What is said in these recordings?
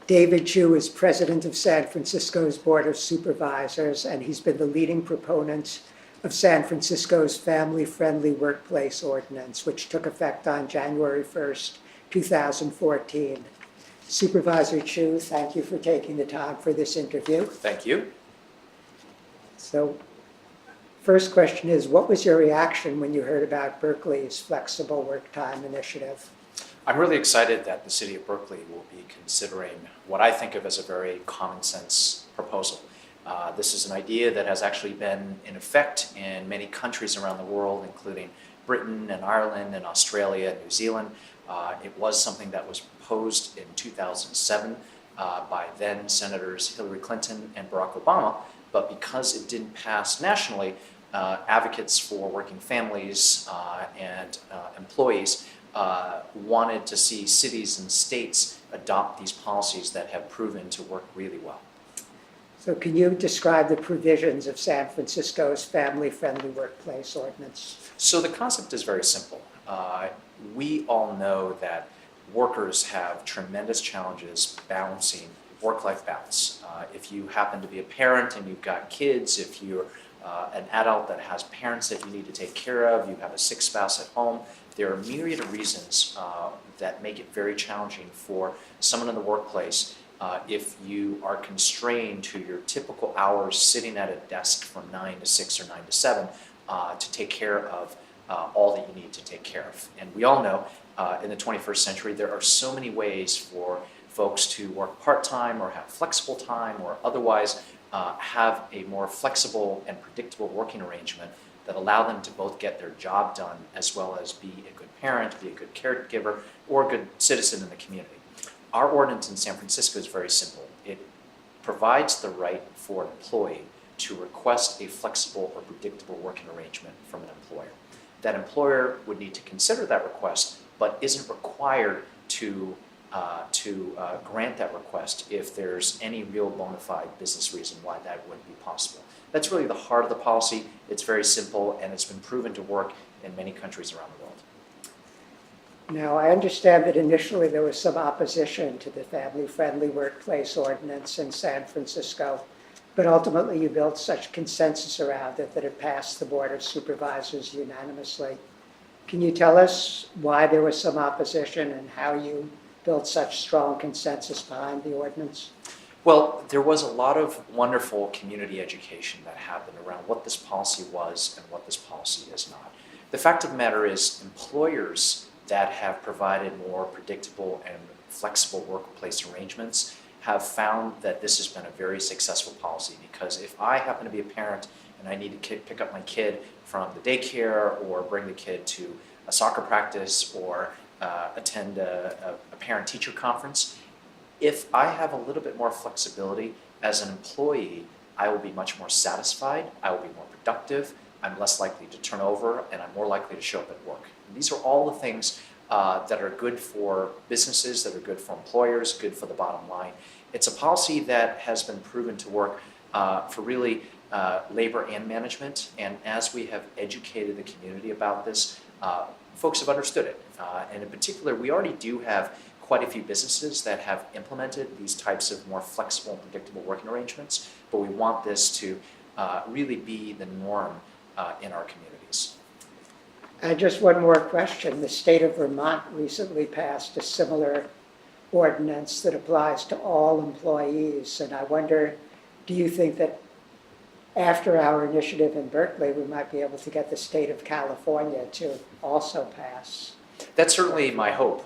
David Chiu is president of San Francisco's Board of Supervisors, and he's been the leading proponent of San Francisco's family-friendly workplace ordinance, which took effect on January 1st, 2014. Supervisor Chiu, thank you for taking the time for this interview. Thank you. So, first question is, what was your reaction when you heard about Berkeley's flexible work time initiative? I'm really excited that the city of Berkeley will be considering what I think of as a very common sense proposal. This is an idea that has actually been in effect in many countries around the world, including Britain and Ireland and Australia and New Zealand. It was something that was proposed in 2007 by then Senators Hillary Clinton and Barack Obama, but because it didn't pass nationally, advocates for working families and employees wanted to see cities and states adopt these policies that have proven to work really well. So can you describe the provisions of San Francisco's family-friendly workplace ordinance? So the concept is very simple. We all know that workers have tremendous challenges balancing work-life balance. If you happen to be a parent and you've got kids, if you're an adult that has parents that you need to take care of, you have a sick spouse at home, there are a myriad of reasons that make it very challenging for someone in the workplace if you are constrained to your typical hours sitting at a desk from 9 to 6 or 9 to 7 to take care of all that you need to take care of. And we all know in the 21st century there are so many ways for folks to work part-time or have flexible time or otherwise have a more flexible and predictable working arrangement that allow them to both get their job done as well as be a good parent, be a good caregiver, or a good citizen in the community. Our ordinance in San Francisco is very simple. It provides the right for an employee to request a flexible or predictable working arrangement from an employer. That employer would need to consider that request, but isn't required to grant that request if there's any real bona fide business reason why that wouldn't be possible. That's really the heart of the policy. It's very simple, and it's been proven to work in many countries around the world. Now, I understand that initially there was some opposition to the family-friendly workplace ordinance in San Francisco, but ultimately you built such consensus around it that it passed the Board of Supervisors unanimously. Can you tell us why there was some opposition and how you built such strong consensus behind the ordinance? Well, there was a lot of wonderful community education that happened around what this policy was and what this policy is not. The fact of the matter is, employers that have provided more predictable and flexible workplace arrangements have found that this has been a very successful policy, because if I happen to be a parent and I need to pick up my kid from the daycare or bring the kid to a soccer practice or attend a parent-teacher conference, if I have a little bit more flexibility as an employee, I will be much more satisfied, I will be more productive, I'm less likely to turn over, and I'm more likely to show up at work. And these are all the things that are good for businesses, that are good for employers, good for the bottom line. It's a policy that has been proven to work for really labor and management, and as we have educated the community about this, folks have understood it. And in particular, we already do have quite a few businesses that have implemented these types of more flexible and predictable working arrangements, but we want this to really be the norm in our communities. And just one more question. The state of Vermont recently passed a similar ordinance that applies to all employees, and I wonder, do you think that after our initiative in Berkeley, we might be able to get the state of California to also pass? That's certainly my hope.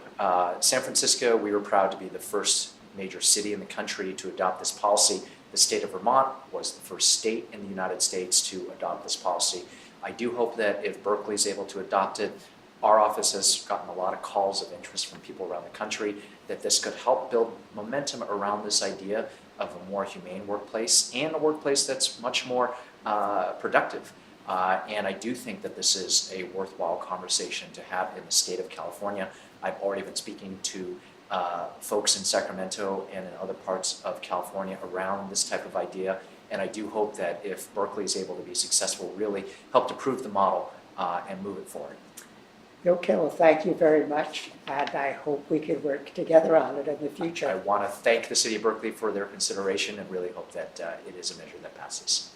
San Francisco, we were proud to be the first major city in the country to adopt this policy. The state of Vermont was the first state in the United States to adopt this policy. I do hope that if Berkeley is able to adopt it, our office has gotten a lot of calls of interest from people around the country, that this could help build momentum around this idea of a more humane workplace and a workplace that's much more productive. And I do think that this is a worthwhile conversation to have in the state of California. I've already been speaking to folks in Sacramento and in other parts of California around this type of idea. And I do hope that if Berkeley is able to be successful, really help to prove the model and move it forward. Okay, well, thank you very much, and I hope we can work together on it in the I future. want to thank the city of Berkeley for their consideration and really hope that it is a measure that passes.